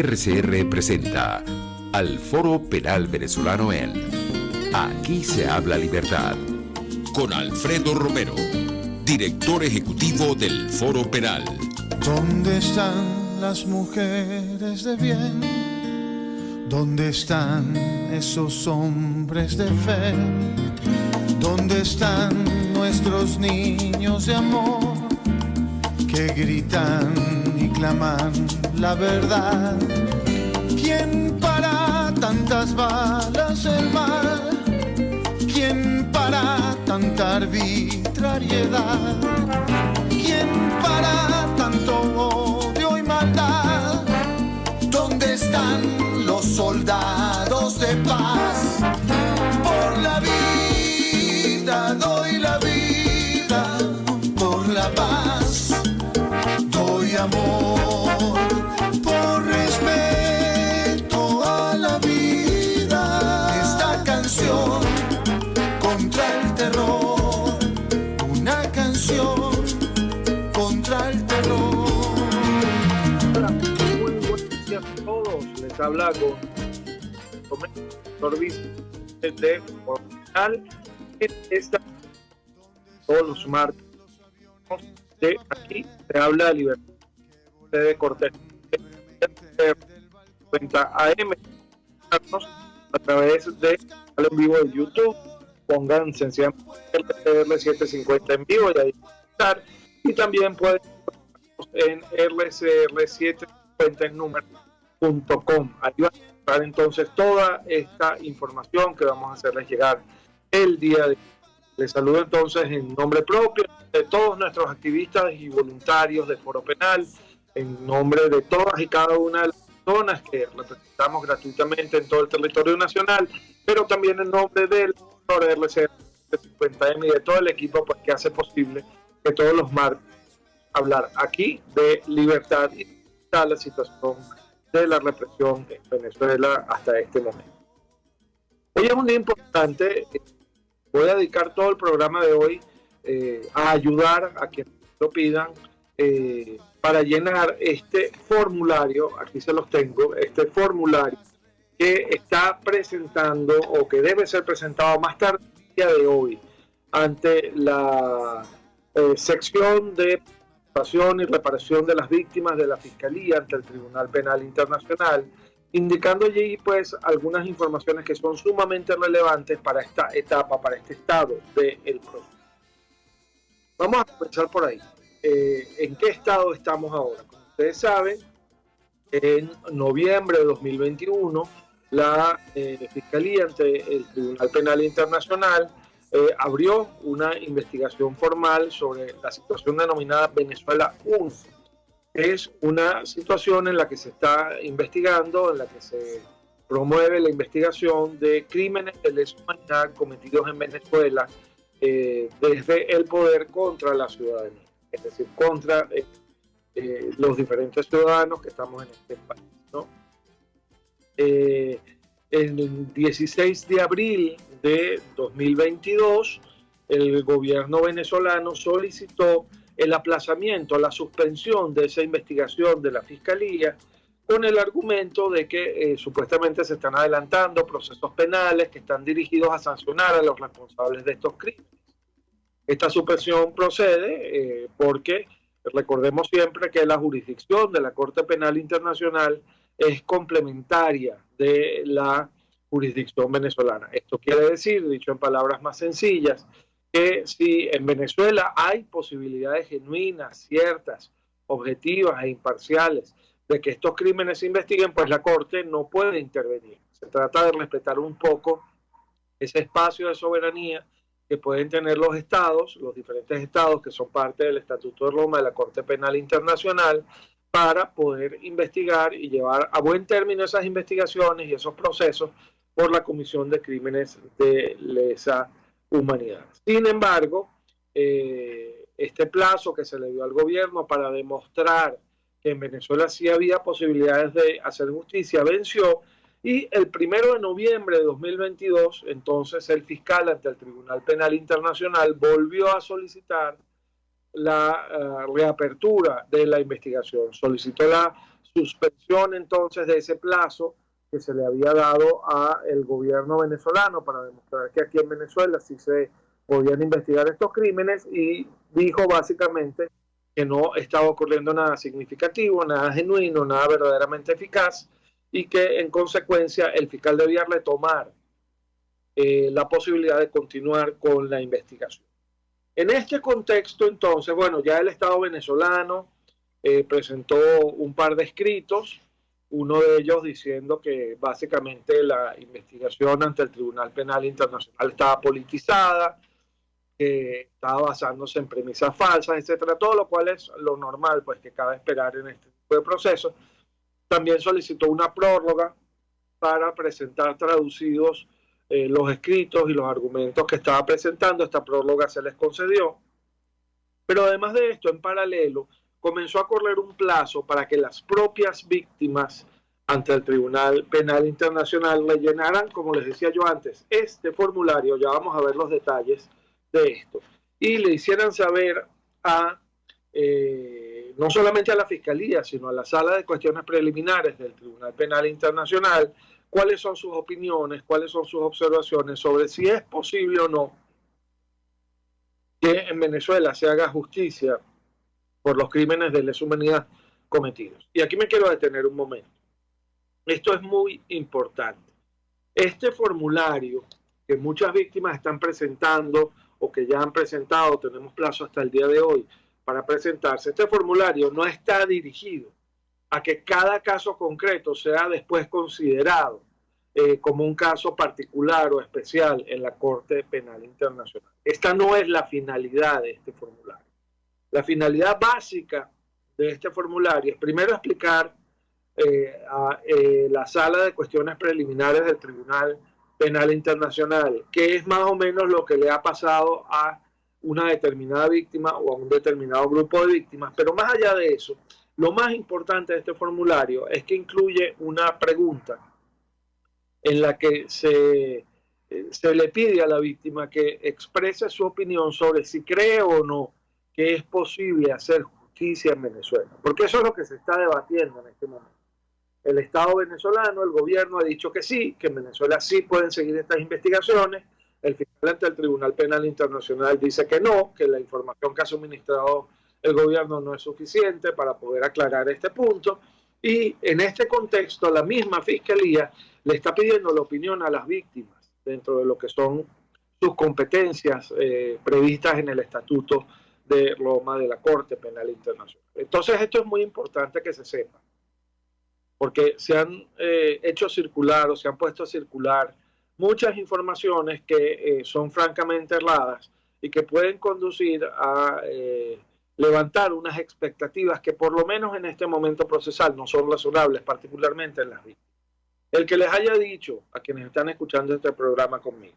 RCR presenta al Foro Penal Venezolano en Aquí se habla libertad, con Alfredo Romero, director ejecutivo del Foro Penal. ¿Dónde están las mujeres de bien? ¿Dónde están esos hombres de fe? ¿Dónde están nuestros niños de amor que gritan y claman la verdad? ¿Quién para tantas balas el mal? ¿Quién para tanta arbitrariedad? ¿Quién para tanto odio y maldad? ¿Dónde están los soldados de paz? Por la vida doy la vida, por la paz doy amor, por respeto a la vida. Esta canción contra el terror, una canción contra el terror. Hola, muy buenos días a todos. Les habla con Torvis de Portal. Esta todos los martes de Aquí se habla de libertad de Cortés. Cuenta AM a través de en vivo de YouTube. Pongan sencillamente RCR750 en vivo y ahí estar. Y también pueden en RCR750 en número.com. Ahí van a encontrar entonces toda esta información que vamos a hacerles llegar el día de hoy. Les saludo entonces en nombre propio de todos nuestros activistas y voluntarios del Foro Penal, en nombre de todas y cada una de las personas que representamos gratuitamente en todo el territorio nacional, pero también en nombre del RCR50M y de todo el equipo pues, que hace posible que todos los martes hablar aquí de libertad y de la situación de la represión en Venezuela hasta este momento. Hoy es un día importante. Voy a dedicar todo el programa de hoy a ayudar a quienes lo pidan para llenar este formulario. Aquí se los tengo, este formulario que está presentando o que debe ser presentado más tarde el día de hoy ante la sección de participación y reparación de las víctimas de la Fiscalía ante el Tribunal Penal Internacional, indicando allí pues algunas informaciones que son sumamente relevantes para esta etapa, para este estado del proceso. Vamos a comenzar por ahí. ¿En qué estado estamos ahora? Como ustedes saben, en noviembre de 2021, la Fiscalía ante el Tribunal Penal Internacional abrió una investigación formal sobre la situación denominada Venezuela 1. Es una situación en la que se está investigando, en la que se promueve la investigación de crímenes de lesa humanidad cometidos en Venezuela desde el poder contra la ciudadanía, es decir, contra los diferentes ciudadanos que estamos en este país, ¿no? El 16 de abril de 2022, el gobierno venezolano solicitó el aplazamiento, la suspensión de esa investigación de la Fiscalía con el argumento de que supuestamente se están adelantando procesos penales que están dirigidos a sancionar a los responsables de estos crímenes. Esta suspensión procede porque recordemos siempre que la jurisdicción de la Corte Penal Internacional es complementaria de la jurisdicción venezolana. Esto quiere decir, dicho en palabras más sencillas, que si en Venezuela hay posibilidades genuinas, ciertas, objetivas e imparciales de que estos crímenes se investiguen, pues la Corte no puede intervenir. Se trata de respetar un poco ese espacio de soberanía que pueden tener los estados, los diferentes estados que son parte del Estatuto de Roma de la Corte Penal Internacional, para poder investigar y llevar a buen término esas investigaciones y esos procesos por la comisión de crímenes de lesa humanidad. Sin embargo, este plazo que se le dio al gobierno para demostrar que en Venezuela sí había posibilidades de hacer justicia venció, y el 1 de noviembre de 2022, entonces el fiscal ante el Tribunal Penal Internacional volvió a solicitar la reapertura de la investigación. Solicitó la suspensión entonces de ese plazo que se le había dado al gobierno venezolano para demostrar que aquí en Venezuela sí se podían investigar estos crímenes, y dijo básicamente que no estaba ocurriendo nada significativo, nada genuino, nada verdaderamente eficaz, y que en consecuencia el fiscal debía retomar la posibilidad de continuar con la investigación. En este contexto, entonces, bueno, ya el Estado venezolano presentó un par de escritos, uno de ellos diciendo que básicamente la investigación ante el Tribunal Penal Internacional estaba politizada, que estaba basándose en premisas falsas, etcétera, todo lo cual es lo normal, pues, que cabe esperar en este tipo de procesos. También solicitó una prórroga para presentar traducidos los escritos y los argumentos que estaba presentando. Esta prórroga se les concedió, pero además de esto, en paralelo, comenzó a correr un plazo para que las propias víctimas ante el Tribunal Penal Internacional rellenaran, como les decía yo antes, este formulario, ya vamos a ver los detalles de esto, y le hicieran saber a no solamente a la Fiscalía, sino a la Sala de Cuestiones Preliminares del Tribunal Penal Internacional, cuáles son sus opiniones, cuáles son sus observaciones sobre si es posible o no que en Venezuela se haga justicia por los crímenes de lesa humanidad cometidos. Y aquí me quiero detener un momento. Esto es muy importante. Este formulario que muchas víctimas están presentando o que ya han presentado, tenemos plazo hasta el día de hoy para presentarse, este formulario no está dirigido a que cada caso concreto sea después considerado como un caso particular o especial en la Corte Penal Internacional. Esta no es la finalidad de este formulario. La finalidad básica de este formulario es primero explicar a la Sala de Cuestiones Preliminares del Tribunal Penal Internacional qué es más o menos lo que le ha pasado a una determinada víctima o a un determinado grupo de víctimas, pero más allá de eso, lo más importante de este formulario es que incluye una pregunta en la que se le pide a la víctima que exprese su opinión sobre si cree o no que es posible hacer justicia en Venezuela, porque eso es lo que se está debatiendo en este momento. El Estado venezolano, el gobierno ha dicho que sí, que en Venezuela sí pueden seguir estas investigaciones. El fiscal ante el Tribunal Penal Internacional dice que no, que la información que ha suministrado el gobierno no es suficiente para poder aclarar este punto. Y en este contexto, la misma Fiscalía le está pidiendo la opinión a las víctimas dentro de lo que son sus competencias previstas en el Estatuto de Roma de la Corte Penal Internacional. Entonces, esto es muy importante que se sepa, porque se han hecho circular o se han puesto a circular muchas informaciones que son francamente erradas y que pueden conducir a levantar unas expectativas que por lo menos en este momento procesal no son razonables, particularmente en las víctimas. El que les haya dicho a quienes están escuchando este programa conmigo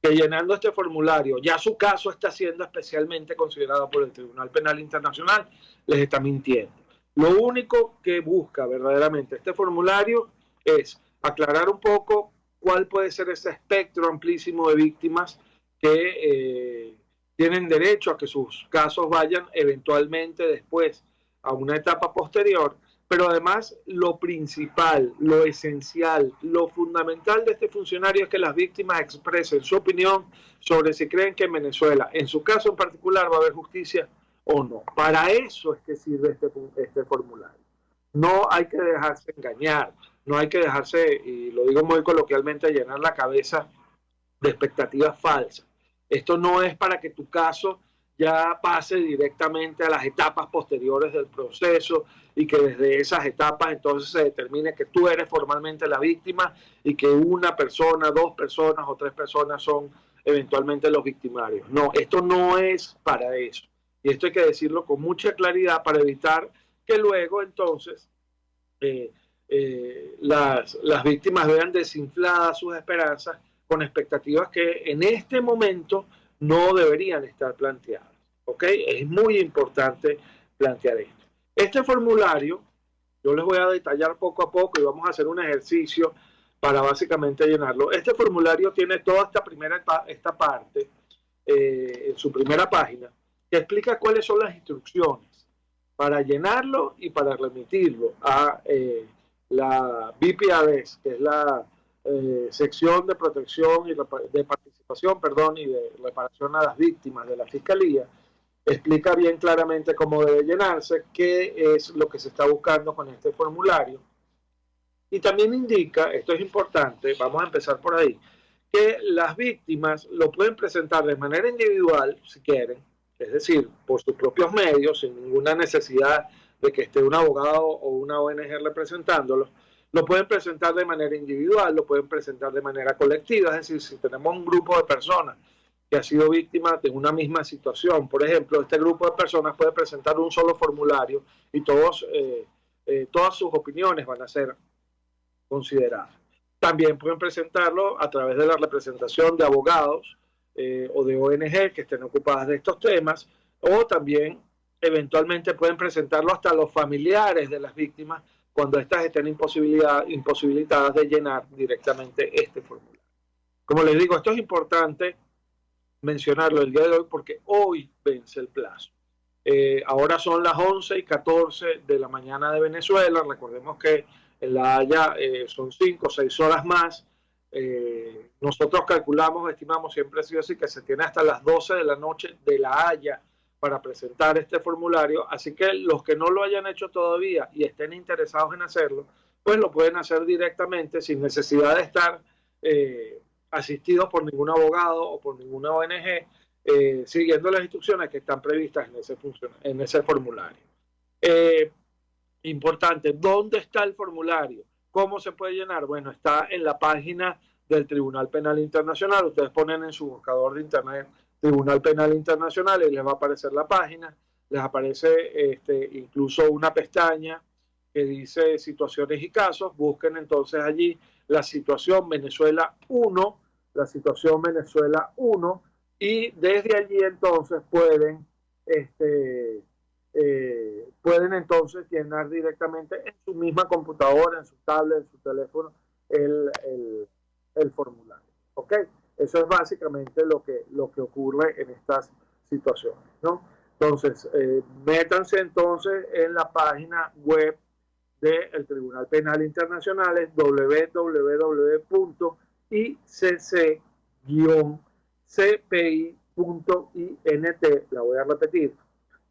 que llenando este formulario ya su caso está siendo especialmente considerado por el Tribunal Penal Internacional, les está mintiendo. Lo único que busca verdaderamente este formulario es aclarar un poco cuál puede ser ese espectro amplísimo de víctimas que tienen derecho a que sus casos vayan eventualmente después a una etapa posterior, pero además lo principal, lo esencial, lo fundamental de este funcionario es que las víctimas expresen su opinión sobre si creen que en Venezuela, en su caso en particular, va a haber justicia o no. Para eso es que sirve este formulario. No hay que dejarse engañar, no hay que dejarse, y lo digo muy coloquialmente, llenar la cabeza de expectativas falsas. Esto no es para que tu caso ya pase directamente a las etapas posteriores del proceso y que desde esas etapas entonces se determine que tú eres formalmente la víctima y que una persona, dos personas o tres personas son eventualmente los victimarios. No, esto no es para eso. Y esto hay que decirlo con mucha claridad para evitar que luego entonces las víctimas vean desinfladas sus esperanzas con expectativas que en este momento no deberían estar planteadas. ¿Ok? Es muy importante plantear esto. Este formulario, yo les voy a detallar poco a poco y vamos a hacer un ejercicio para básicamente llenarlo. Este formulario tiene toda esta parte en su primera página, que explica cuáles son las instrucciones para llenarlo y para remitirlo a la BPRS, que es la sección de protección y de participación, y de reparación a las víctimas de la Fiscalía. Explica bien claramente cómo debe llenarse, qué es lo que se está buscando con este formulario. Y también indica, esto es importante, vamos a empezar por ahí, que las víctimas lo pueden presentar de manera individual, si quieren, es decir, por sus propios medios, sin ninguna necesidad de que esté un abogado o una ONG representándolos. Lo pueden presentar de manera individual, lo pueden presentar de manera colectiva, es decir, si tenemos un grupo de personas que ha sido víctima de una misma situación, por ejemplo, este grupo de personas puede presentar un solo formulario y todas sus opiniones van a ser consideradas. También pueden presentarlo a través de la representación de abogados o de ONG que estén ocupadas de estos temas, o también eventualmente pueden presentarlo hasta los familiares de las víctimas cuando éstas estén imposibilitadas de llenar directamente este formulario. Como les digo, esto es importante mencionarlo el día de hoy porque hoy vence el plazo. Ahora son las 11:14 de la mañana de Venezuela. Recordemos que en La Haya son 5 o 6 horas más. Nosotros calculamos, estimamos, siempre ha sido así, que se tiene hasta las 12 de la noche de La Haya para presentar este formulario. Así que los que no lo hayan hecho todavía y estén interesados en hacerlo, pues lo pueden hacer directamente sin necesidad de estar asistidos por ningún abogado o por ninguna ONG, siguiendo las instrucciones que están previstas en ese formulario. Importante, ¿dónde está el formulario? ¿Cómo se puede llenar? Bueno, está en la página del Tribunal Penal Internacional. Ustedes ponen en su buscador de internet Tribunal Penal Internacional y les va a aparecer la página. Les aparece incluso una pestaña que dice situaciones y casos. Busquen entonces allí la situación Venezuela 1, y desde allí entonces pueden entonces llenar directamente en su misma computadora, en su tablet, en su teléfono, el formulario. ¿Ok? Eso es básicamente lo que ocurre en estas situaciones, ¿no? Entonces, métanse entonces en la página web del Tribunal Penal Internacional, es www.icc-cpi.int. La voy a repetir,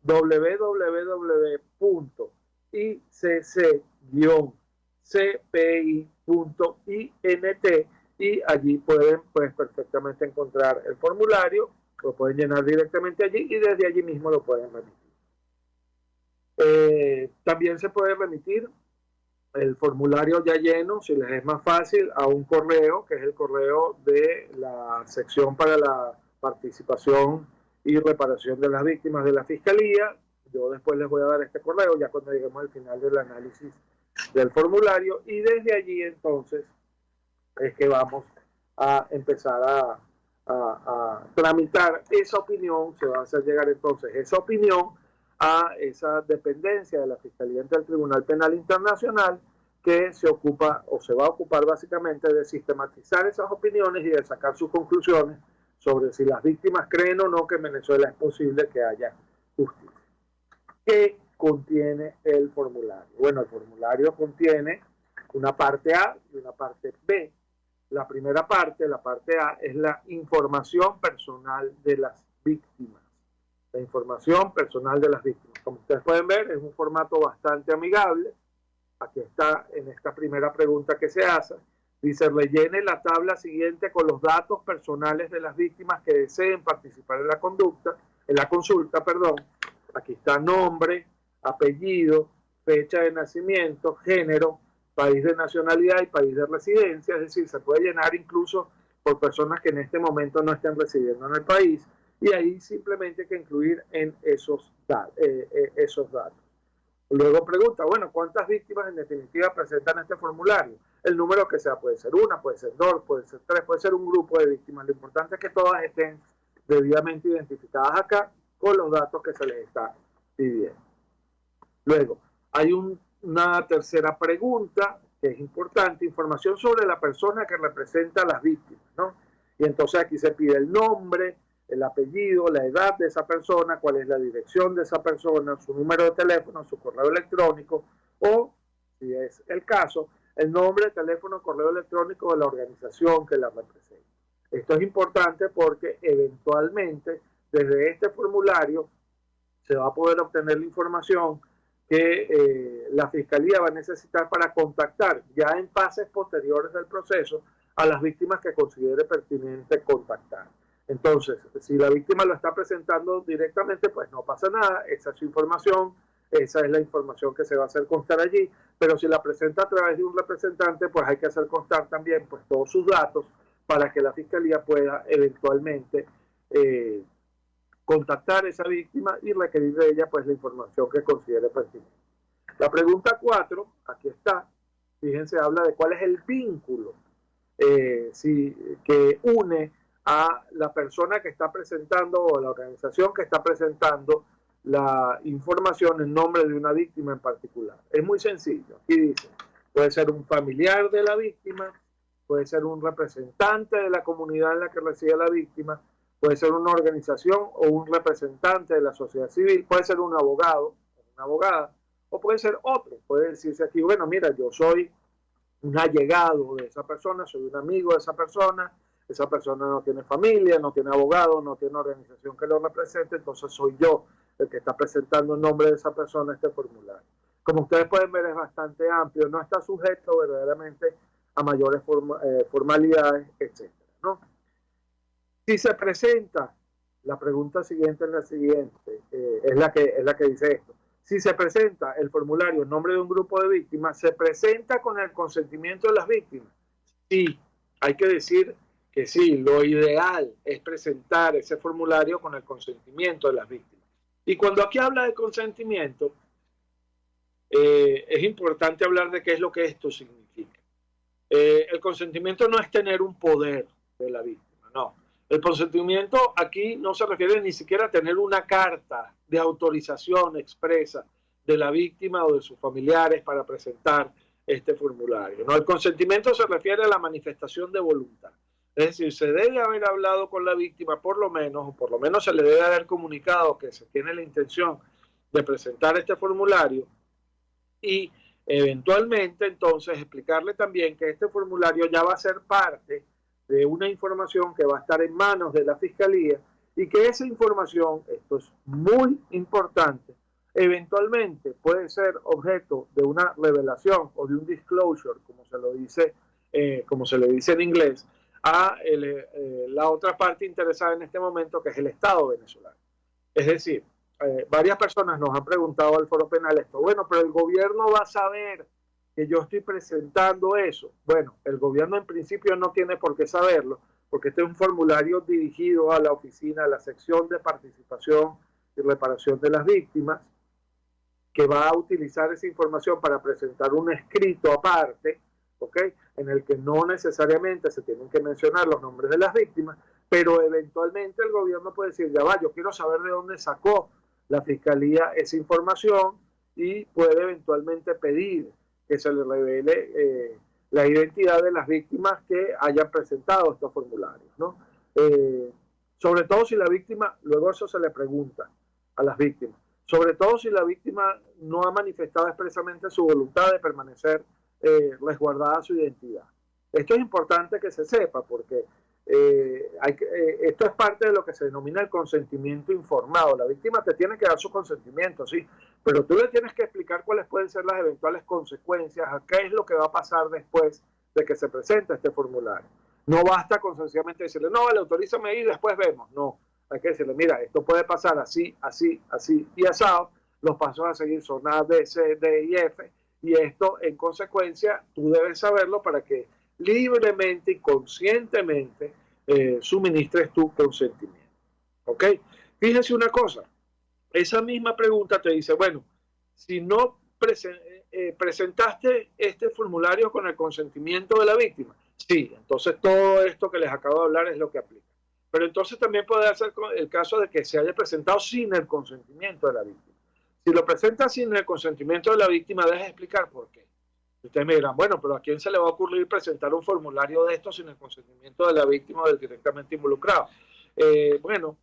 www.icc-cpi.int, y allí pueden pues perfectamente encontrar el formulario, lo pueden llenar directamente allí y desde allí mismo lo pueden remitir. También se puede remitir el formulario ya lleno, si les es más fácil, a un correo, que es el correo de la sección para la participación y reparación de las víctimas de la Fiscalía. Yo después les voy a dar este correo ya cuando lleguemos al final del análisis del formulario, y desde allí entonces es que vamos a empezar a tramitar esa opinión. Se va a hacer llegar entonces esa opinión a esa dependencia de la Fiscalía ante el Tribunal Penal Internacional, que se ocupa o se va a ocupar básicamente de sistematizar esas opiniones y de sacar sus conclusiones sobre si las víctimas creen o no que en Venezuela es posible que haya justicia. ¿Qué contiene el formulario? Bueno, el formulario contiene una parte A y una parte B. La primera parte, la parte A, es la información personal de las víctimas. La información personal de las víctimas. Como ustedes pueden ver, es un formato bastante amigable. Aquí está en esta primera pregunta que se hace. Dice, rellene la tabla siguiente con los datos personales de las víctimas que deseen participar en la consulta. Aquí está nombre, apellido, fecha de nacimiento, género, país de nacionalidad y país de residencia. Es decir, se puede llenar incluso por personas que en este momento no estén residiendo en el país, y ahí simplemente hay que incluir en esos datos. Luego pregunta, bueno, ¿cuántas víctimas en definitiva presentan este formulario? El número que sea, puede ser una, puede ser dos, puede ser tres, puede ser un grupo de víctimas. Lo importante es que todas estén debidamente identificadas acá con los datos que se les está pidiendo. Luego, hay una tercera pregunta que es importante, información sobre la persona que representa a las víctimas, ¿no? Y entonces aquí se pide el nombre, el apellido, la edad de esa persona, cuál es la dirección de esa persona, su número de teléfono, su correo electrónico o, si es el caso, el nombre, teléfono, correo electrónico de la organización que la representa. Esto es importante porque eventualmente desde este formulario se va a poder obtener la información que la Fiscalía va a necesitar para contactar ya en fases posteriores del proceso a las víctimas que considere pertinente contactar. Entonces, si la víctima lo está presentando directamente, pues no pasa nada, esa es su información, esa es la información que se va a hacer constar allí, pero si la presenta a través de un representante, pues hay que hacer constar también pues todos sus datos para que la Fiscalía pueda eventualmente contactar a esa víctima y requerir de ella pues la información que considere pertinente. La pregunta 4, aquí está, fíjense, habla de cuál es el vínculo que une a la persona que está presentando o a la organización que está presentando la información en nombre de una víctima en particular. Es muy sencillo, aquí dice, puede ser un familiar de la víctima, puede ser un representante de la comunidad en la que reside la víctima, puede ser una organización o un representante de la sociedad civil, puede ser un abogado, una abogada, o puede ser otro. Puede decirse aquí, bueno, mira, yo soy un allegado de esa persona, soy un amigo de esa persona no tiene familia, no tiene abogado, no tiene organización que lo represente, entonces soy yo el que está presentando en nombre de esa persona este formulario. Como ustedes pueden ver, es bastante amplio, no está sujeto verdaderamente a mayores formalidades, etc., ¿no? Si se presenta, la pregunta siguiente es la siguiente, es la que dice esto. Si se presenta el formulario en nombre de un grupo de víctimas, ¿se presenta con el consentimiento de las víctimas? Sí, hay que decir que sí, lo ideal es presentar ese formulario con el consentimiento de las víctimas. Y cuando aquí habla de consentimiento, es importante hablar de qué es lo que esto significa. El consentimiento no es tener un poder de la víctima, no. El consentimiento aquí no se refiere ni siquiera a tener una carta de autorización expresa de la víctima o de sus familiares para presentar este formulario. No, el consentimiento se refiere a la manifestación de voluntad. Es decir, se debe haber hablado con la víctima por lo menos se le debe haber comunicado que se tiene la intención de presentar este formulario y eventualmente entonces explicarle también que este formulario ya va a ser parte de una información que va a estar en manos de la Fiscalía y que esa información, esto es muy importante, eventualmente puede ser objeto de una revelación o de un disclosure, como se le dice en inglés, a la otra parte interesada en este momento, que es el Estado venezolano. Es decir, varias personas nos han preguntado al Foro Penal esto, bueno, pero el gobierno va a saber que yo estoy presentando eso. Bueno, el gobierno en principio no tiene por qué saberlo, porque este es un formulario dirigido a la oficina, a la sección de participación y reparación de las víctimas, que va a utilizar esa información para presentar un escrito aparte, ¿ok?, en el que no necesariamente se tienen que mencionar los nombres de las víctimas, pero eventualmente el gobierno puede decir, ya va, yo quiero saber de dónde sacó la Fiscalía esa información y puede eventualmente pedir que se le revele la identidad de las víctimas que hayan presentado estos formularios, ¿no? Sobre todo si la víctima, luego eso se le pregunta a las víctimas, sobre todo si la víctima no ha manifestado expresamente su voluntad de permanecer resguardada su identidad. Esto es importante que se sepa porque esto es parte de lo que se denomina el consentimiento informado. La víctima te tiene que dar su consentimiento, sí, pero tú le tienes que explicar cuáles pueden ser las eventuales consecuencias, a qué es lo que va a pasar después de que se presente este formulario. No basta con sencillamente decirle, no, vale, autorízame y después vemos. No, hay que decirle, mira, esto puede pasar así, así, así y asado. Los pasos a seguir son A, B, C, D y F. Y esto, en consecuencia, tú debes saberlo para que libremente y conscientemente suministres tu consentimiento. ¿Ok? Fíjense una cosa. Esa misma pregunta te dice, bueno, si no presentaste este formulario con el consentimiento de la víctima, sí, entonces todo esto que les acabo de hablar es lo que aplica. Pero entonces también puede ser el caso de que se haya presentado sin el consentimiento de la víctima. Si lo presenta sin el consentimiento de la víctima, deja de explicar por qué. Ustedes me dirán, bueno, pero ¿a quién se le va a ocurrir presentar un formulario de esto sin el consentimiento de la víctima o del directamente involucrado? bueno,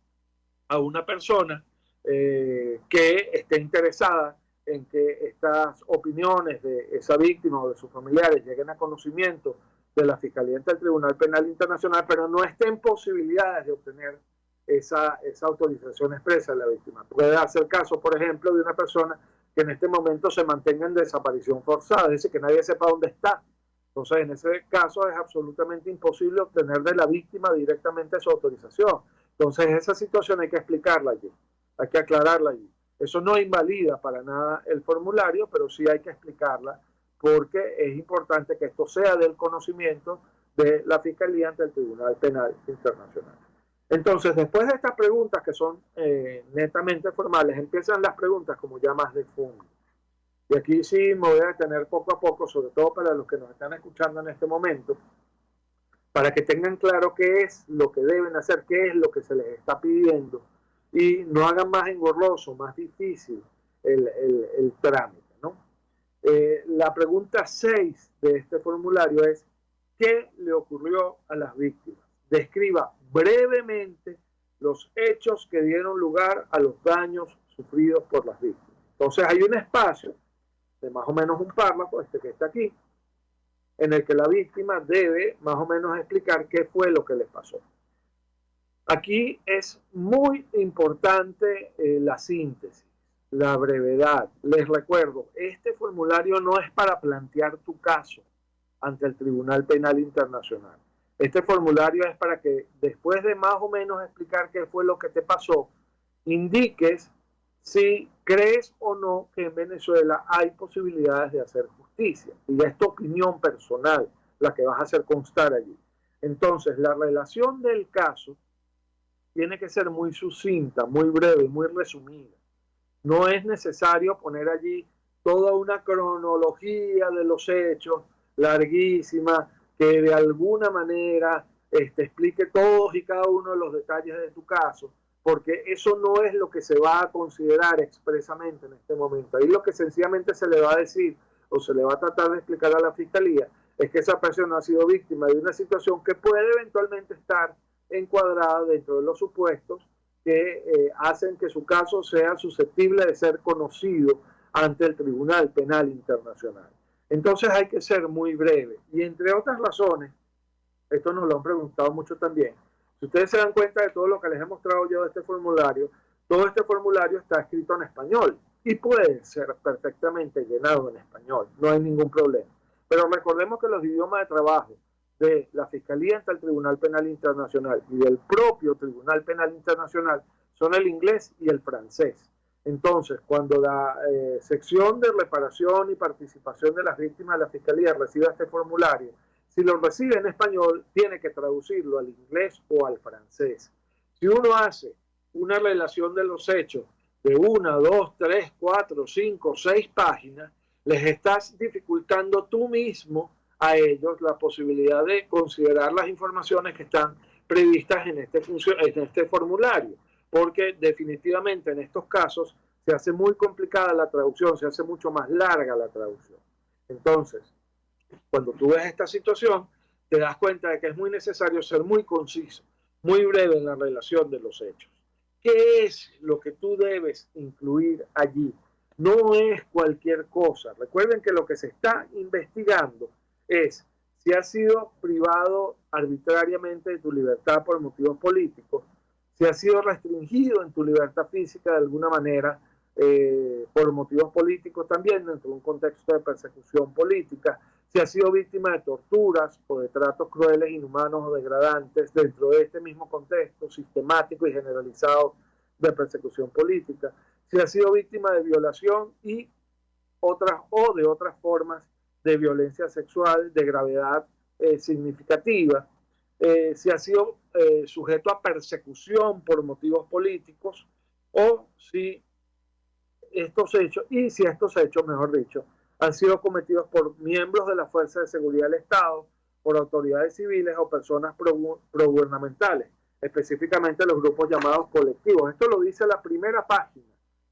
a una persona que esté interesada en que estas opiniones de esa víctima o de sus familiares lleguen a conocimiento de la Fiscalía ante el Tribunal Penal Internacional, pero no esté en posibilidades de obtener esa autorización expresa de la víctima. Puede hacer caso, por ejemplo, de una persona que en este momento se mantenga en desaparición forzada, es decir, que nadie sepa dónde está. Entonces, en ese caso es absolutamente imposible obtener de la víctima directamente su autorización. Entonces, esa situación hay que explicarla allí, hay que aclararla allí. Eso no invalida para nada el formulario, pero sí hay que explicarla porque es importante que esto sea del conocimiento de la Fiscalía ante el Tribunal Penal Internacional. Entonces, después de estas preguntas que son netamente formales, empiezan las preguntas como ya más de fondo. Y aquí sí me voy a detener poco a poco, sobre todo para los que nos están escuchando en este momento, para que tengan claro qué es lo que deben hacer, qué es lo que se les está pidiendo, y no hagan más engorroso, más difícil el trámite, ¿no? La pregunta 6 de este formulario es: ¿qué le ocurrió a las víctimas? Describa brevemente los hechos que dieron lugar a los daños sufridos por las víctimas. Entonces hay un espacio de más o menos un párrafo, este que está aquí, en el que la víctima debe más o menos explicar qué fue lo que les pasó. Aquí es muy importante la síntesis, la brevedad. Les recuerdo, este formulario no es para plantear tu caso ante el Tribunal Penal Internacional. Este formulario es para que, después de más o menos explicar qué fue lo que te pasó, indiques si crees o no que en Venezuela hay posibilidades de hacer justicia. Y es tu opinión personal la que vas a hacer constar allí. Entonces, la relación del caso tiene que ser muy sucinta, muy breve, muy resumida. No es necesario poner allí toda una cronología de los hechos larguísima que de alguna manera explique todos y cada uno de los detalles de tu caso, porque eso no es lo que se va a considerar expresamente en este momento. Ahí lo que sencillamente se le va a decir o se le va a tratar de explicar a la Fiscalía es que esa persona ha sido víctima de una situación que puede eventualmente estar encuadrada dentro de los supuestos que hacen que su caso sea susceptible de ser conocido ante el Tribunal Penal Internacional. Entonces hay que ser muy breve. Y entre otras razones, esto nos lo han preguntado mucho también, si ustedes se dan cuenta de todo lo que les he mostrado yo de este formulario, todo este formulario está escrito en español y puede ser perfectamente llenado en español, no hay ningún problema. Pero recordemos que los idiomas de trabajo de la Fiscalía ante el Tribunal Penal Internacional y del propio Tribunal Penal Internacional son el inglés y el francés. Entonces, cuando la sección de reparación y participación de las víctimas de la Fiscalía reciba este formulario, si lo recibe en español, tiene que traducirlo al inglés o al francés. Si uno hace una relación de los hechos de 1, 2, 3, 4, 5, 6 páginas, les estás dificultando tú mismo a ellos la posibilidad de considerar las informaciones que están previstas en este formulario, porque definitivamente en estos casos se hace muy complicada la traducción, se hace mucho más larga la traducción. Entonces, cuando tú ves esta situación, te das cuenta de que es muy necesario ser muy conciso, muy breve en la relación de los hechos. ¿Qué es lo que tú debes incluir allí? No es cualquier cosa. Recuerden que lo que se está investigando es si has sido privado arbitrariamente de tu libertad por motivos políticos, si has sido restringido en tu libertad física de alguna manera por motivos políticos también dentro de un contexto de persecución política, si has sido víctima de torturas o de tratos crueles, inhumanos o degradantes dentro de este mismo contexto sistemático y generalizado de persecución política, si has sido víctima de violación y de otras formas de violencia sexual de gravedad significativa, si ha sido sujeto a persecución por motivos políticos, o si estos hechos, mejor dicho, han sido cometidos por miembros de la Fuerza de Seguridad del Estado, por autoridades civiles o personas progubernamentales, específicamente los grupos llamados colectivos. Esto lo dice la primera página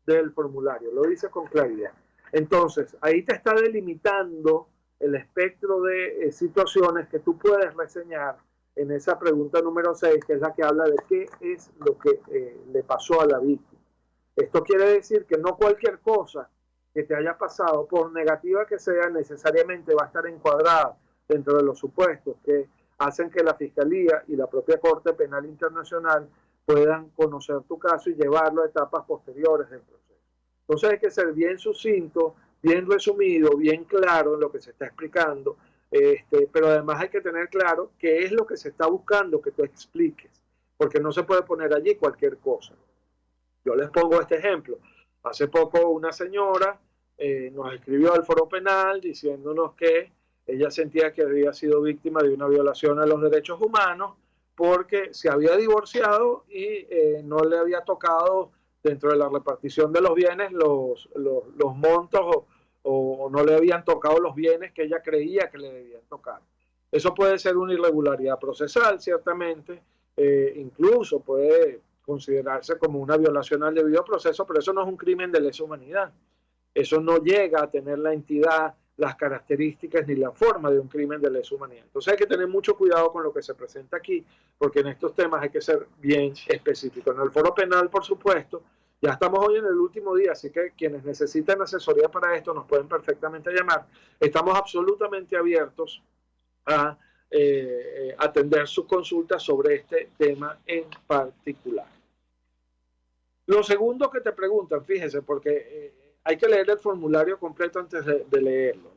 del formulario, lo dice con claridad. Entonces, ahí te está delimitando el espectro de situaciones que tú puedes reseñar en esa pregunta número 6, que es la que habla de qué es lo que le pasó a la víctima. Esto quiere decir que no cualquier cosa que te haya pasado, por negativa que sea, necesariamente va a estar encuadrada dentro de los supuestos que hacen que la Fiscalía y la propia Corte Penal Internacional puedan conocer tu caso y llevarlo a etapas posteriores del proceso. Entonces hay que ser bien sucinto, bien resumido, bien claro en lo que se está explicando, pero además hay que tener claro qué es lo que se está buscando que tú expliques, porque no se puede poner allí cualquier cosa. Yo les pongo este ejemplo. Hace poco una señora nos escribió al Foro Penal diciéndonos que ella sentía que había sido víctima de una violación a los derechos humanos porque se había divorciado y no le había tocado dentro de la repartición de los bienes los montos o no le habían tocado los bienes que ella creía que le debían tocar. Eso puede ser una irregularidad procesal, ciertamente, incluso puede considerarse como una violación al debido proceso, pero eso no es un crimen de lesa humanidad. Eso no llega a tener la entidad, las características ni la forma de un crimen de lesa humanidad. Entonces hay que tener mucho cuidado con lo que se presenta aquí, porque en estos temas hay que ser bien específicos. En el Foro Penal, por supuesto, ya estamos hoy en el último día, así que quienes necesitan asesoría para esto nos pueden perfectamente llamar. Estamos absolutamente abiertos a atender sus consultas sobre este tema en particular. Lo segundo que te preguntan, fíjense, porque hay que leer el formulario completo antes de leerlo,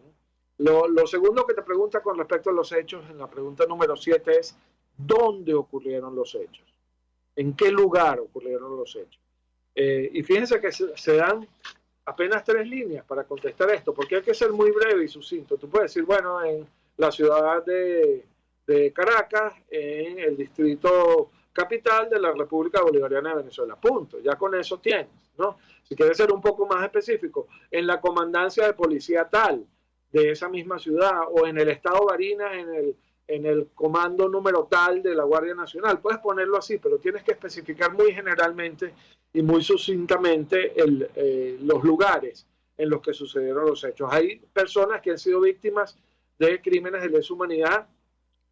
¿no? Lo segundo que te pregunta con respecto a los hechos, en la pregunta número 7, es ¿dónde ocurrieron los hechos? ¿En qué lugar ocurrieron los hechos? Y fíjense que se dan apenas 3 líneas para contestar esto, porque hay que ser muy breve y sucinto. Tú puedes decir, bueno, en la ciudad de Caracas, en el distrito capital de la República Bolivariana de Venezuela, punto. Ya con eso tienes, ¿no? Si quieres ser un poco más específico, en la comandancia de policía tal, de esa misma ciudad, o en el estado Barinas, en el comando número tal de la Guardia Nacional. Puedes ponerlo así, pero tienes que especificar muy generalmente y muy sucintamente los lugares en los que sucedieron los hechos. Hay personas que han sido víctimas de crímenes de lesa humanidad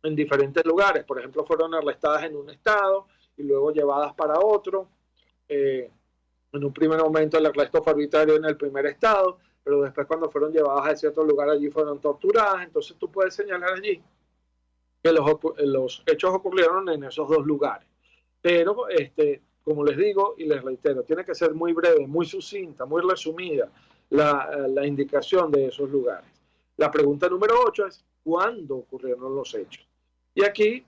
en diferentes lugares. Por ejemplo, fueron arrestadas en un estado y luego llevadas para otro. En un primer momento el arresto fue arbitrario en el primer estado, pero después cuando fueron llevadas a cierto lugar allí fueron torturadas. Entonces tú puedes señalar allí que los hechos ocurrieron en esos 2 lugares. Pero, como les digo y les reitero, tiene que ser muy breve, muy sucinta, muy resumida la indicación de esos lugares. La pregunta número 8 es ¿cuándo ocurrieron los hechos? Y aquí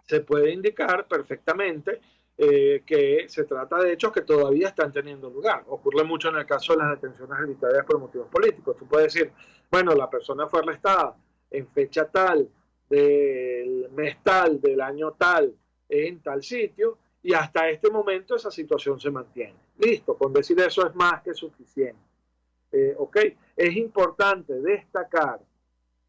se puede indicar perfectamente que se trata de hechos que todavía están teniendo lugar. Ocurre mucho en el caso de las detenciones arbitrarias por motivos políticos. Tú puedes decir, bueno, la persona fue arrestada en fecha tal, del mes tal, del año tal, en tal sitio, y hasta este momento esa situación se mantiene. Listo, con decir eso es más que suficiente. Ok, es importante destacar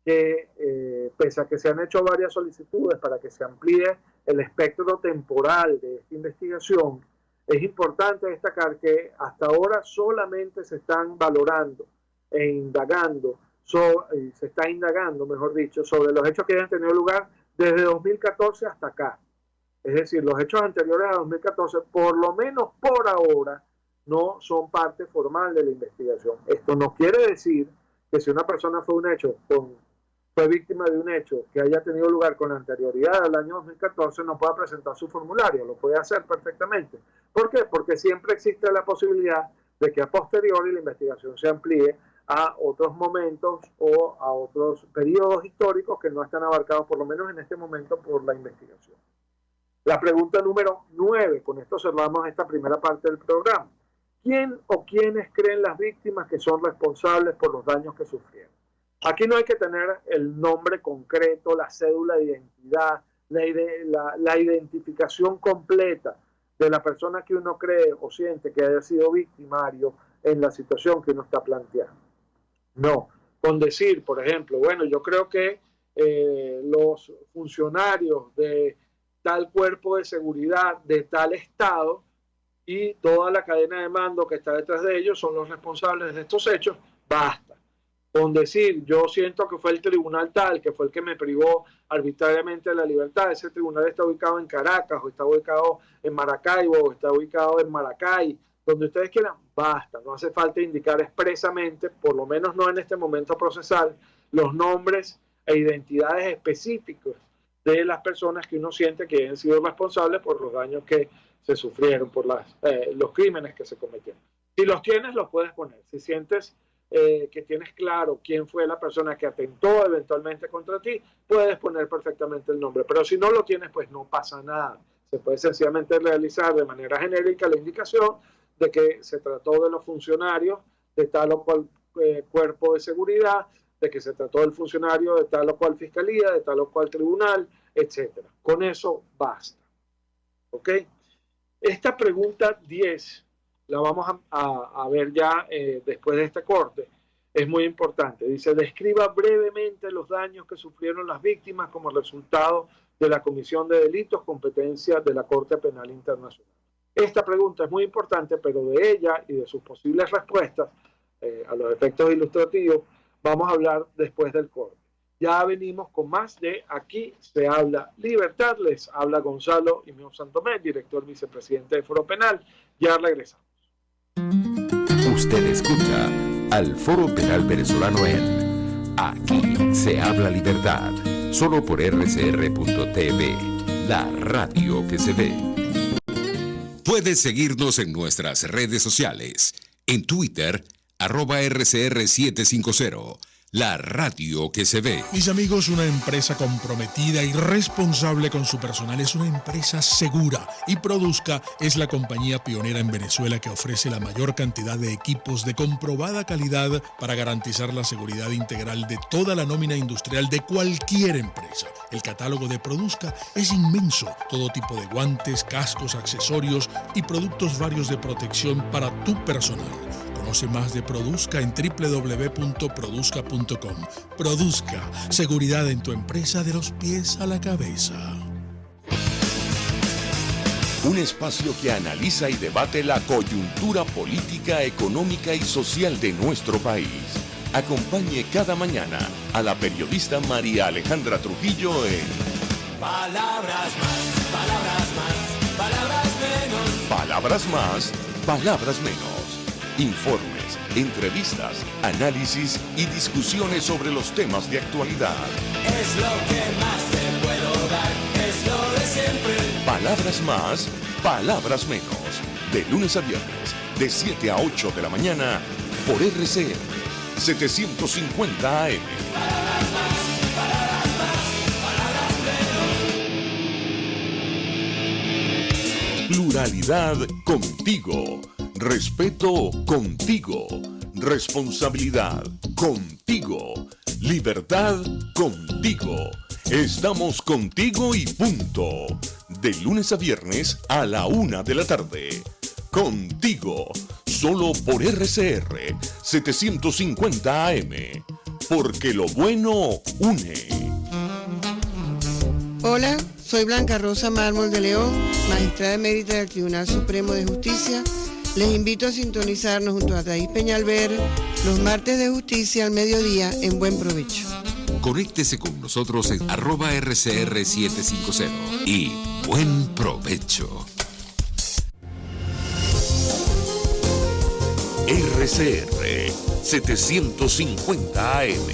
que pese a que se han hecho varias solicitudes para que se amplíe el espectro temporal de esta investigación, es importante destacar que hasta ahora solamente se están valorando e indagando, se está indagando, mejor dicho, sobre los hechos que hayan tenido lugar desde 2014 hasta acá. Es decir, los hechos anteriores a 2014, por lo menos por ahora, no son parte formal de la investigación. Esto no quiere decir que si una persona fue víctima de un hecho que haya tenido lugar con anterioridad al año 2014, no pueda presentar su formulario, lo puede hacer perfectamente. ¿Por qué? Porque siempre existe la posibilidad de que a posteriori la investigación se amplíe a otros momentos o a otros periodos históricos que no están abarcados, por lo menos en este momento, por la investigación. La pregunta número 9, con esto cerramos esta primera parte del programa. ¿Quién o quiénes creen las víctimas que son responsables por los daños que sufrieron? Aquí no hay que tener el nombre concreto, la cédula de identidad, la identificación completa de la persona que uno cree o siente que haya sido victimario en la situación que uno está planteando. No, con decir, por ejemplo, bueno, yo creo que los funcionarios de tal cuerpo de seguridad de tal estado y toda la cadena de mando que está detrás de ellos son los responsables de estos hechos, basta. con decir, yo siento que fue el tribunal tal, que fue el que me privó arbitrariamente de la libertad, ese tribunal está ubicado en Caracas, o está ubicado en Maracaibo, o está ubicado en Maracay, donde ustedes quieran, basta, no hace falta indicar expresamente, por lo menos no en este momento procesal, los nombres e identidades específicos de las personas que uno siente que han sido responsables por los daños que se sufrieron, por los crímenes que se cometieron. Si los tienes, los puedes poner. Si sientes que tienes claro quién fue la persona que atentó eventualmente contra ti, puedes poner perfectamente el nombre. Pero si no lo tienes, pues no pasa nada. Se puede sencillamente realizar de manera genérica la indicación de que se trató de los funcionarios de tal o cual cuerpo de seguridad, de que se trató del funcionario de tal o cual fiscalía, de tal o cual tribunal, etcétera. Con eso basta. ¿Ok? Esta pregunta 10 la vamos a ver ya después de este corte. Es muy importante. Dice, describa brevemente los daños que sufrieron las víctimas como resultado de la comisión de delitos, competencia de la Corte Penal Internacional. Esta pregunta es muy importante, pero de ella y de sus posibles respuestas a los efectos ilustrativos vamos a hablar después del corte. Ya venimos con más de Aquí se habla libertad. Les habla Gonzalo Imión Santomé, director vicepresidente de Foro Penal. Ya regresamos. Usted escucha al Foro Penal Venezolano en Aquí se habla libertad, solo por rcr.tv, la radio que se ve. Puedes seguirnos en nuestras redes sociales, en Twitter, @RCR750, la radio que se ve. Mis amigos, una empresa comprometida y responsable con su personal es una empresa segura, y Produzca es la compañía pionera en Venezuela que ofrece la mayor cantidad de equipos de comprobada calidad para garantizar la seguridad integral de toda la nómina industrial de cualquier empresa. El catálogo de Produzca es inmenso, todo tipo de guantes, cascos, accesorios y productos varios de protección para tu personal. Conoce más de Produzca en www.produzca.com. Produzca, seguridad en tu empresa de los pies a la cabeza. Un espacio que analiza y debate la coyuntura política, económica y social de nuestro país. Acompañe cada mañana a la periodista María Alejandra Trujillo en Palabras más, palabras más, palabras menos. Palabras más, palabras menos. Informes, entrevistas, análisis y discusiones sobre los temas de actualidad. Es lo que más te puedo dar, es lo de siempre. Palabras más, palabras menos. De lunes a viernes, de 7 a 8 de la mañana, por RCR 750 AM. Palabras más, palabras menos. Pluralidad contigo. Respeto contigo. Responsabilidad contigo. Libertad contigo. Estamos contigo y punto. De lunes a viernes a la 1 de la tarde. Contigo. Solo por RCR 750 AM. Porque lo bueno une. Hola, soy Blanca Rosa Mármol de León, magistrada emérita del Tribunal Supremo de Justicia. Les invito a sintonizarnos junto a Thais Peñalver los martes de justicia al mediodía en Buen Provecho. Conéctese con nosotros en @RCR750 y buen provecho. RCR 750 AM,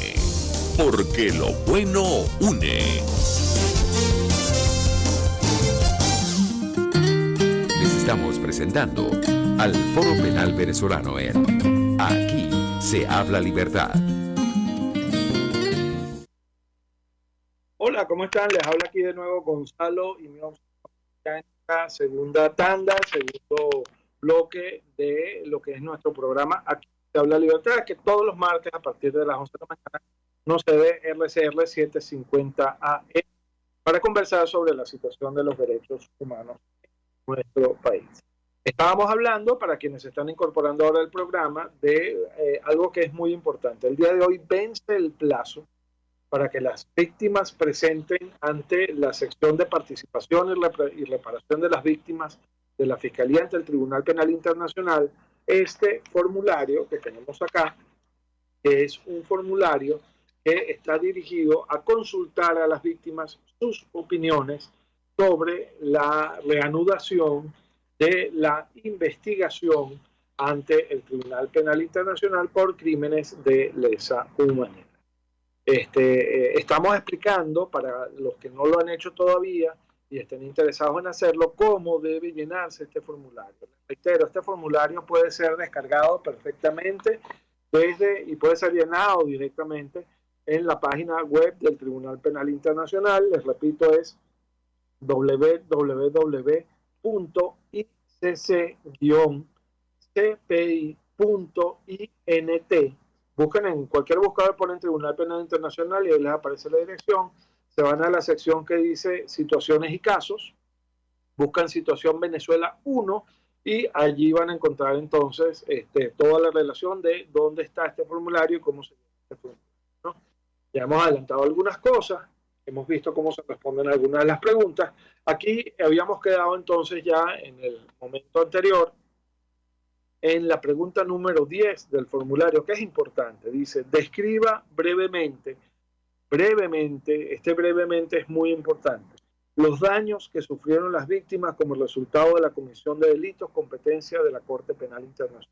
porque lo bueno une. Les estamos presentando al Foro Penal Venezolano en Aquí se habla libertad. Hola, ¿cómo están? Les habla aquí de nuevo Gonzalo y mi segunda tanda, segundo bloque de lo que es nuestro programa Aquí se habla libertad, que todos los martes a partir de las 11 de la mañana nos se ve RCR 750 AM para conversar sobre la situación de los derechos humanos en nuestro país. Estábamos hablando, para quienes se están incorporando ahora al programa, de algo que es muy importante. El día de hoy vence el plazo para que las víctimas presenten ante la sección de participación y reparación de las víctimas de la Fiscalía ante el Tribunal Penal Internacional este formulario que tenemos acá, que es un formulario que está dirigido a consultar a las víctimas sus opiniones sobre la reanudación de la investigación ante el Tribunal Penal Internacional por crímenes de lesa humanidad. Estamos explicando, para los que no lo han hecho todavía y estén interesados en hacerlo, cómo debe llenarse este formulario. Reitero, este formulario puede ser descargado perfectamente y puede ser llenado directamente en la página web del Tribunal Penal Internacional. Les repito, es www.icc-cpi.int. Busquen en cualquier buscador, ponen Tribunal Penal Internacional y ahí les aparece la dirección. Se van a la sección que dice situaciones y casos, buscan situación Venezuela 1 y allí van a encontrar entonces toda la relación de dónde está este formulario y cómo se llama este formulario, ¿no? Ya hemos adelantado algunas cosas, hemos visto cómo se responden algunas de las preguntas. Aquí habíamos quedado entonces ya en el momento anterior en la pregunta número 10 del formulario, que es importante. Dice, describa brevemente, brevemente es muy importante, los daños que sufrieron las víctimas como resultado de la comisión de delitos, competencia de la Corte Penal Internacional.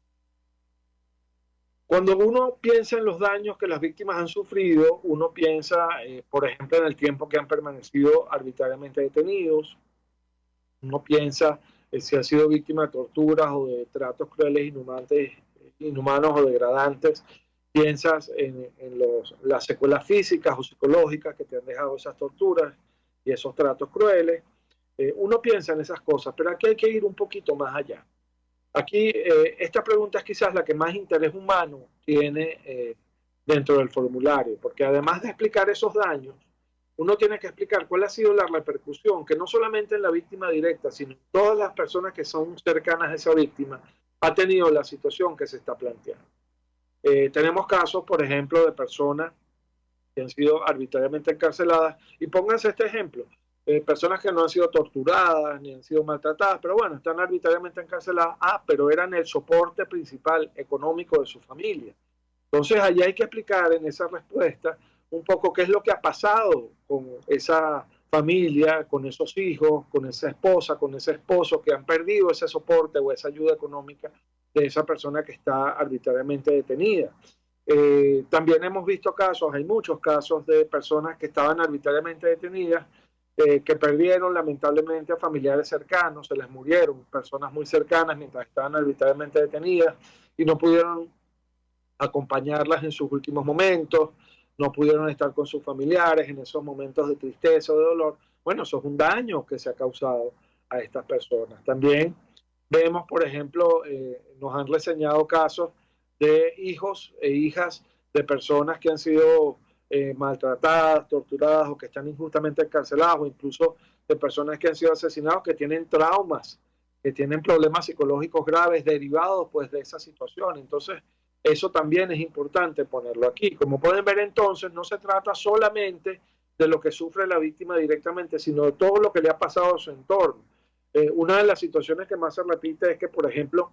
Cuando uno piensa en los daños que las víctimas han sufrido, uno piensa, por ejemplo, en el tiempo que han permanecido arbitrariamente detenidos, uno piensa si han sido víctimas de torturas o de tratos crueles, inhumanos o degradantes, piensas en las secuelas físicas o psicológicas que te han dejado esas torturas y esos tratos crueles. Uno piensa en esas cosas, pero aquí hay que ir un poquito más allá. Aquí esta pregunta es quizás la que más interés humano tiene dentro del formulario, porque además de explicar esos daños, uno tiene que explicar cuál ha sido la repercusión, que no solamente en la víctima directa, sino en todas las personas que son cercanas a esa víctima, ha tenido la situación que se está planteando. Tenemos casos, por ejemplo, de personas que han sido arbitrariamente encarceladas, y pónganse este ejemplo, personas que no han sido torturadas ni han sido maltratadas, pero bueno, están arbitrariamente encarceladas, pero eran el soporte principal económico de su familia. Entonces, allí hay que explicar en esa respuesta un poco qué es lo que ha pasado con esa familia, con esos hijos, con esa esposa, con ese esposo que han perdido ese soporte o esa ayuda económica de esa persona que está arbitrariamente detenida. También hemos visto casos, hay muchos casos de personas que estaban arbitrariamente detenidas, que perdieron lamentablemente a familiares cercanos, se les murieron personas muy cercanas mientras estaban arbitrariamente detenidas y no pudieron acompañarlas en sus últimos momentos, no pudieron estar con sus familiares en esos momentos de tristeza o de dolor. Bueno, eso es un daño que se ha causado a estas personas. También vemos, por ejemplo, nos han reseñado casos de hijos e hijas de personas que han sido maltratadas, torturadas o que están injustamente encarceladas, o incluso de personas que han sido asesinados, que tienen traumas, que tienen problemas psicológicos graves derivados pues de esa situación. Entonces, eso también es importante ponerlo aquí. Como pueden ver, entonces, no se trata solamente de lo que sufre la víctima directamente, sino de todo lo que le ha pasado a su entorno. Una de las situaciones que más se repite es que, por ejemplo,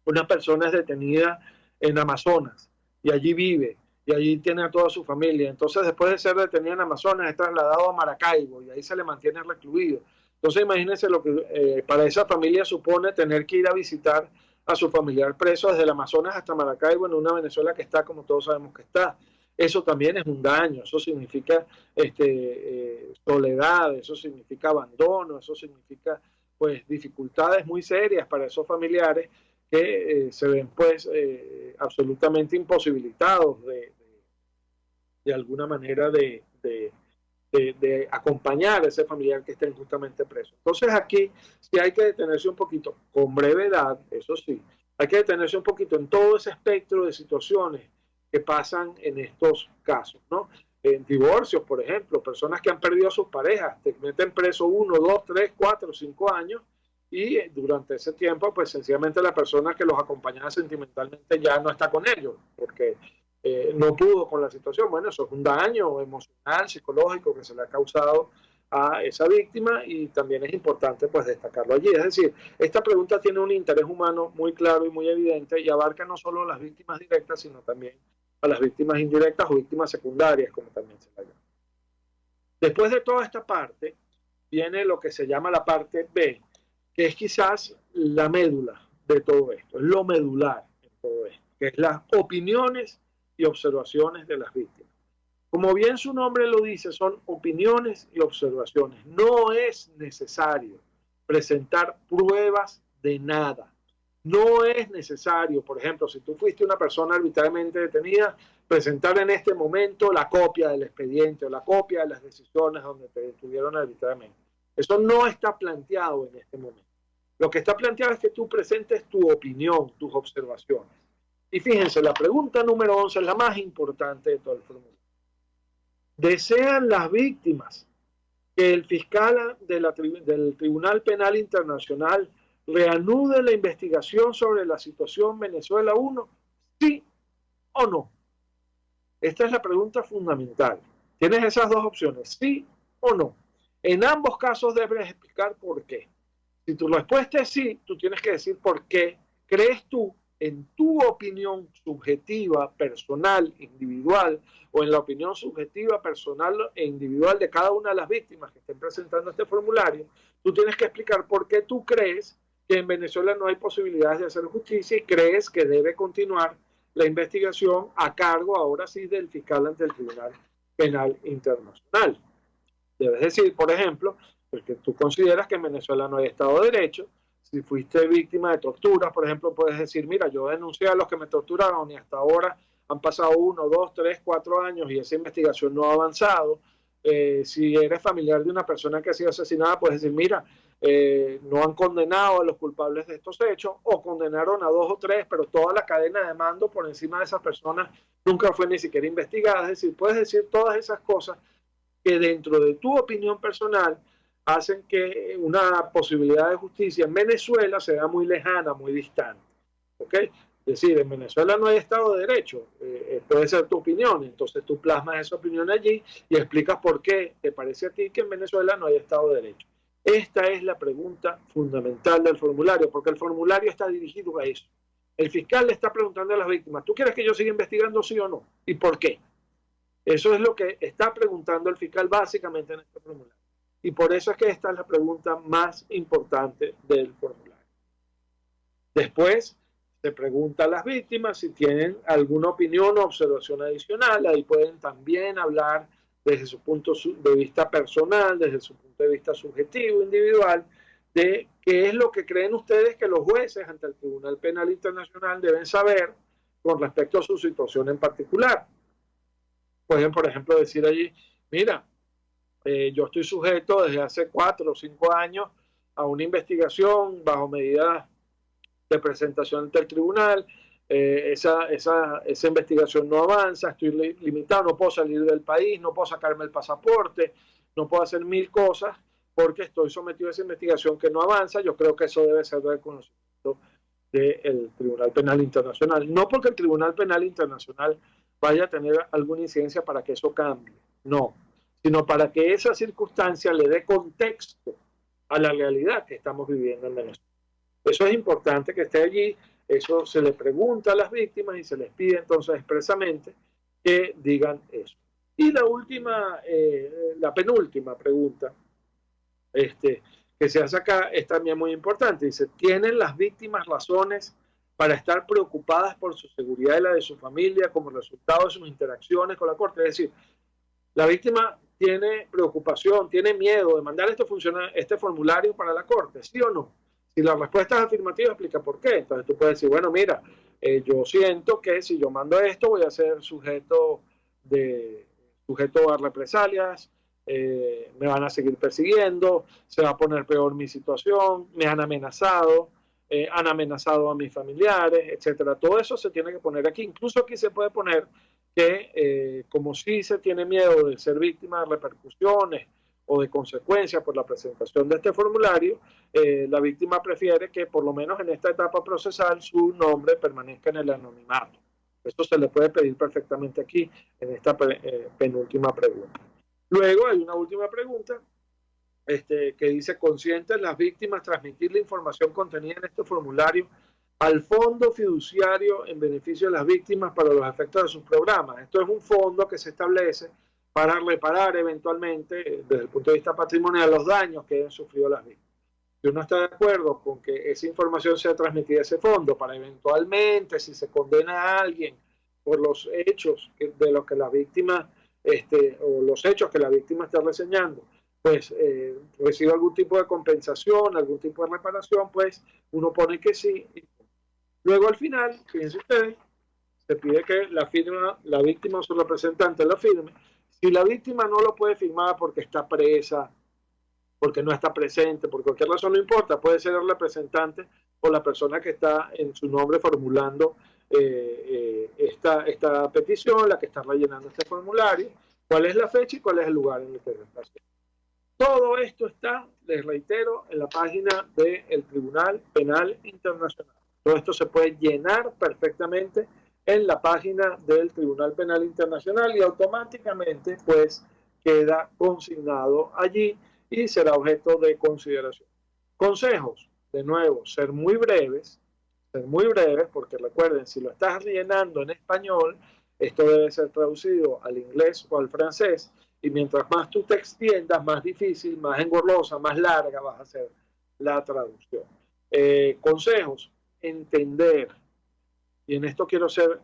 una persona es detenida en Amazonas y allí vive y allí tiene a toda su familia. Entonces, después de ser detenida en Amazonas, es trasladado a Maracaibo y ahí se le mantiene recluido. Entonces, imagínense lo que para esa familia supone tener que ir a visitar a su familiar preso desde el Amazonas hasta Maracaibo, en una Venezuela que está como todos sabemos que está. Eso también es un daño, eso significa soledad, eso significa abandono, eso significa pues dificultades muy serias para esos familiares que se ven pues absolutamente imposibilitados de alguna manera de acompañar a ese familiar que está injustamente preso. Entonces aquí sí hay que detenerse un poquito, con brevedad, eso sí, hay que detenerse un poquito en todo ese espectro de situaciones que pasan en estos casos, ¿no? En divorcios, por ejemplo, personas que han perdido a sus parejas, te meten preso 1, 2, 3, 4, 5 años y durante ese tiempo, pues sencillamente la persona que los acompañaba sentimentalmente ya no está con ellos, porque no pudo con la situación. Bueno, eso es un daño emocional, psicológico que se le ha causado a esa víctima y también es importante pues destacarlo allí. Es decir, esta pregunta tiene un interés humano muy claro y muy evidente y abarca no solo las víctimas directas, sino también a las víctimas indirectas o víctimas secundarias, como también se la llama. Después de toda esta parte, viene lo que se llama la parte B, que es quizás la médula de todo esto, es lo medular en todo esto, que es las opiniones y observaciones de las víctimas. Como bien su nombre lo dice, son opiniones y observaciones. No es necesario presentar pruebas de nada. No es necesario, por ejemplo, si tú fuiste una persona arbitrariamente detenida, presentar en este momento la copia del expediente o la copia de las decisiones donde te detuvieron arbitrariamente. Eso no está planteado en este momento. Lo que está planteado es que tú presentes tu opinión, tus observaciones. Y fíjense, la pregunta número 11 es la más importante de todo el formulario. ¿Desean las víctimas que el fiscal del Tribunal Penal Internacional reanude la investigación sobre la situación Venezuela 1? ¿Sí o no? Esta es la pregunta fundamental. Tienes esas dos opciones, sí o no. En ambos casos debes explicar por qué. Si tu respuesta es sí, tú tienes que decir por qué crees tú, en tu opinión subjetiva, personal, individual, o en la opinión subjetiva, personal e individual de cada una de las víctimas que estén presentando este formulario, tú tienes que explicar por qué tú crees que en Venezuela no hay posibilidades de hacer justicia y crees que debe continuar la investigación a cargo, ahora sí, del fiscal ante el Tribunal Penal Internacional. Debes decir, por ejemplo, porque tú consideras que en Venezuela no hay Estado de Derecho. Si fuiste víctima de torturas, por ejemplo, puedes decir, mira, yo denuncié a los que me torturaron y hasta ahora han pasado 1, 2, 3, 4 años y esa investigación no ha avanzado. Si eres familiar de una persona que ha sido asesinada, puedes decir, mira, no han condenado a los culpables de estos hechos, o condenaron a 2 o 3, pero toda la cadena de mando por encima de esas personas nunca fue ni siquiera investigada. Es decir, puedes decir todas esas cosas que dentro de tu opinión personal hacen que una posibilidad de justicia en Venezuela sea muy lejana, muy distante. ¿Ok? Es decir, en Venezuela no hay Estado de Derecho, puede ser tu opinión, entonces tú plasmas esa opinión allí y explicas por qué te parece a ti que en Venezuela no hay Estado de Derecho. Esta es la pregunta fundamental del formulario, porque el formulario está dirigido a eso. El fiscal le está preguntando a las víctimas, ¿tú quieres que yo siga investigando, sí o no? ¿Y por qué? Eso es lo que está preguntando el fiscal básicamente en este formulario. Y por eso es que esta es la pregunta más importante del formulario. Después se pregunta a las víctimas si tienen alguna opinión o observación adicional. Ahí pueden también hablar desde su punto de vista personal, desde su punto de vista subjetivo, individual, de qué es lo que creen ustedes que los jueces ante el Tribunal Penal Internacional deben saber con respecto a su situación en particular. Pueden, por ejemplo, decir allí, mira, yo estoy sujeto desde hace 4 o 5 años a una investigación bajo medidas de presentación ante el tribunal. Esa investigación no avanza, estoy limitado, no puedo salir del país, no puedo sacarme el pasaporte, no puedo hacer 1000 cosas porque estoy sometido a esa investigación que no avanza. Yo creo que eso debe ser del conocimiento del Tribunal Penal Internacional. No porque el Tribunal Penal Internacional vaya a tener alguna incidencia para que eso cambie, no, sino para que esa circunstancia le dé contexto a la realidad que estamos viviendo en Venezuela. Eso es importante que esté allí, eso se le pregunta a las víctimas y se les pide entonces expresamente que digan eso. Y la última, la penúltima pregunta que se hace acá es también muy importante. Dice, ¿tienen las víctimas razones para estar preocupadas por su seguridad y la de su familia como resultado de sus interacciones con la Corte? Es decir, la víctima tiene preocupación, tiene miedo de mandar este formulario para la Corte, ¿sí o no? Si la respuesta es afirmativa, explica por qué. Entonces tú puedes decir, bueno, mira, yo siento que si yo mando esto voy a ser sujeto a represalias, me van a seguir persiguiendo, se va a poner peor mi situación, me han amenazado a mis familiares, etcétera. Todo eso se tiene que poner aquí. Incluso aquí se puede poner que como si se tiene miedo de ser víctima de repercusiones o de consecuencias por la presentación de este formulario, la víctima prefiere que por lo menos en esta etapa procesal su nombre permanezca en el anonimato. Esto se le puede pedir perfectamente aquí en esta penúltima pregunta. Luego hay una última pregunta que dice, ¿consienten las víctimas transmitir la información contenida en este formulario al Fondo Fiduciario en Beneficio de las Víctimas para los efectos de sus programas. Esto es un fondo que se establece para reparar eventualmente, desde el punto de vista patrimonial, los daños que han sufrido las víctimas. Si uno está de acuerdo con que esa información sea transmitida a ese fondo para eventualmente, si se condena a alguien por los hechos de los que la víctima, o los hechos que la víctima está reseñando, pues recibe algún tipo de compensación, algún tipo de reparación, pues uno pone que sí. Luego al final, fíjense ustedes, se pide que la víctima o su representante lo firme. Si la víctima no lo puede firmar porque está presa, porque no está presente, por cualquier razón, no importa, puede ser el representante o la persona que está en su nombre formulando esta petición, la que está rellenando este formulario, cuál es la fecha y cuál es el lugar en el que está haciendo. Todo esto está, les reitero, en la página del Tribunal Penal Internacional. Todo esto se puede llenar perfectamente en la página del Tribunal Penal Internacional y automáticamente pues queda consignado allí y será objeto de consideración. Consejos, de nuevo, ser muy breves, porque recuerden, si lo estás llenando en español, esto debe ser traducido al inglés o al francés, y mientras más tú te extiendas, más difícil, más engorrosa, más larga vas a hacer la traducción. Consejos, entender, y en esto quiero ser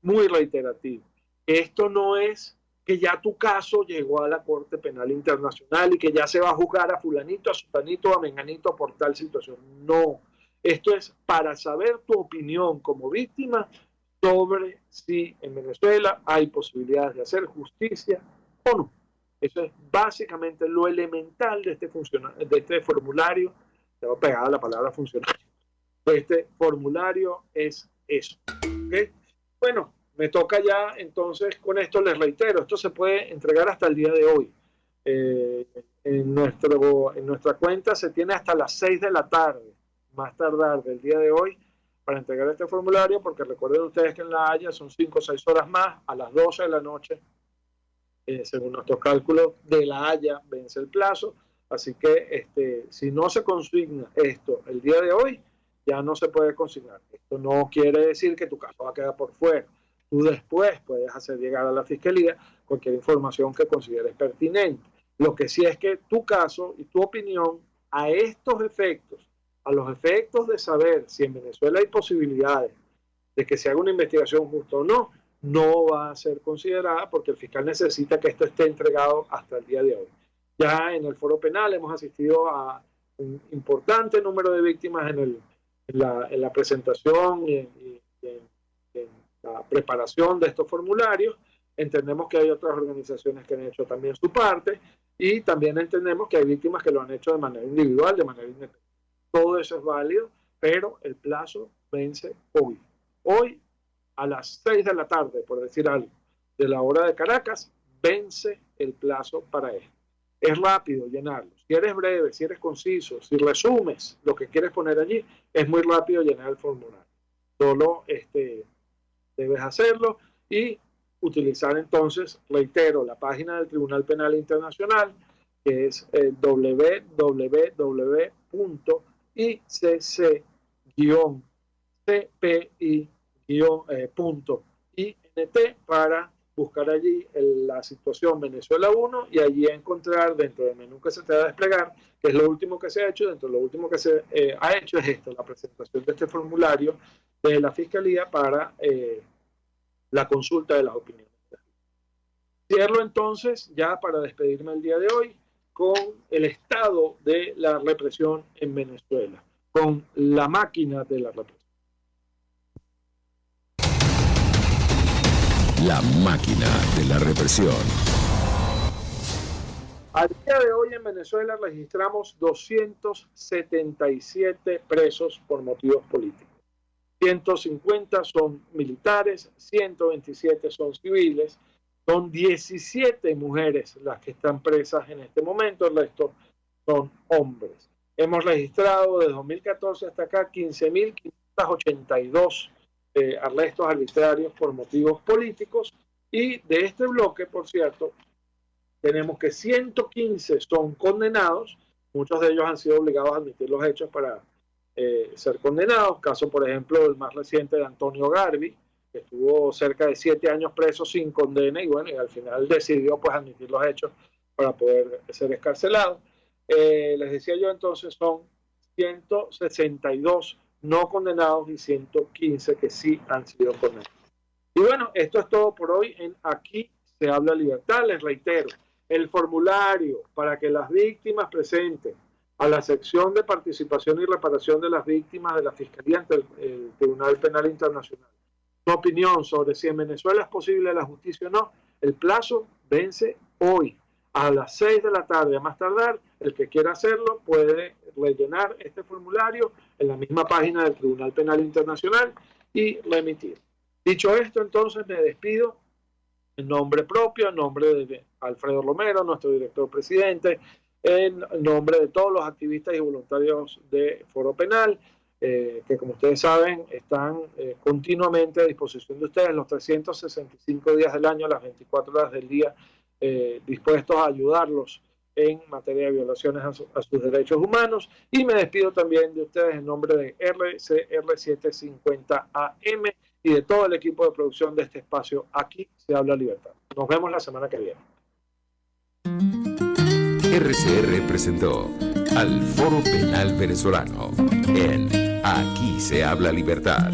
muy reiterativo, esto no es que ya tu caso llegó a la Corte Penal Internacional y que ya se va a juzgar a fulanito, a sutanito, a menganito por tal situación. No, esto es para saber tu opinión como víctima sobre si en Venezuela hay posibilidades de hacer justicia o no. Eso es básicamente lo elemental de este formulario. Te voy a pegar la palabra funcionario. Este formulario es eso. ¿Okay? Bueno, me toca ya, entonces, con esto les reitero, esto se puede entregar hasta el día de hoy. En nuestra cuenta se tiene hasta las 6 de la tarde, más tardar del día de hoy, para entregar este formulario, porque recuerden ustedes que en La Haya son 5 o 6 horas más, a las 12 de la noche, según nuestros cálculos, de La Haya vence el plazo. Así que si no se consigna esto el día de hoy, ya no se puede consignar. Esto no quiere decir que tu caso va a quedar por fuera. Tú después puedes hacer llegar a la Fiscalía cualquier información que consideres pertinente. Lo que sí es que tu caso y tu opinión a estos efectos, a los efectos de saber si en Venezuela hay posibilidades de que se haga una investigación justa o no, no va a ser considerada porque el fiscal necesita que esto esté entregado hasta el día de hoy. Ya en el foro penal hemos asistido a un importante número de víctimas en la presentación y en la preparación de estos formularios. Entendemos que hay otras organizaciones que han hecho también su parte y también entendemos que hay víctimas que lo han hecho de manera individual, de manera independiente. Todo eso es válido, pero el plazo vence hoy. Hoy, a las 6 de la tarde, por decir algo, de la hora de Caracas, vence el plazo para esto. Es rápido llenarlo. Si eres breve, si eres conciso, si resumes lo que quieres poner allí, es muy rápido llenar el formulario. Solo debes hacerlo y utilizar entonces, reitero, la página del Tribunal Penal Internacional, que es www.icc-cpi-int para buscar allí la situación Venezuela 1 y allí encontrar dentro del menú que se te va a desplegar, que es lo último que se ha hecho. Dentro de lo último que se ha hecho es esto, la presentación de este formulario de la Fiscalía para la consulta de las opiniones. Cierro entonces, ya para despedirme el día de hoy, con el estado de la represión en Venezuela, con la máquina de la represión. La máquina de la represión. Al día de hoy en Venezuela registramos 277 presos por motivos políticos. 150 son militares, 127 son civiles, son 17 mujeres las que están presas en este momento, el resto son hombres. Hemos registrado desde 2014 hasta acá 15.582 arrestos arbitrarios por motivos políticos y de este bloque, por cierto, tenemos que 115 son condenados, muchos de ellos han sido obligados a admitir los hechos para ser condenados. Caso, por ejemplo, el más reciente de Antonio Garbi, que estuvo cerca de 7 años preso sin condena y bueno, y al final decidió pues admitir los hechos para poder ser excarcelado. Les decía yo entonces, son 162 no condenados y 115 que sí han sido condenados. Y bueno, esto es todo por hoy en Aquí se habla libertad. Les reitero, el formulario para que las víctimas presenten a la sección de participación y reparación de las víctimas de la Fiscalía ante el Tribunal Penal Internacional su opinión sobre si en Venezuela es posible la justicia o no, el plazo vence hoy a las 6 de la tarde, a más tardar. El que quiera hacerlo puede rellenar este formulario en la misma página del Tribunal Penal Internacional y remitir. Dicho esto, entonces me despido en nombre propio, en nombre de Alfredo Romero, nuestro director presidente, en nombre de todos los activistas y voluntarios de Foro Penal, que como ustedes saben están continuamente a disposición de ustedes los 365 días del año, las 24 horas del día, dispuestos a ayudarlos en materia de violaciones a sus derechos humanos. Y me despido también de ustedes en nombre de RCR 750 AM y de todo el equipo de producción de este espacio. Aquí se habla libertad. Nos vemos la semana que viene. RCR presentó al Foro Penal Venezolano en Aquí se habla libertad.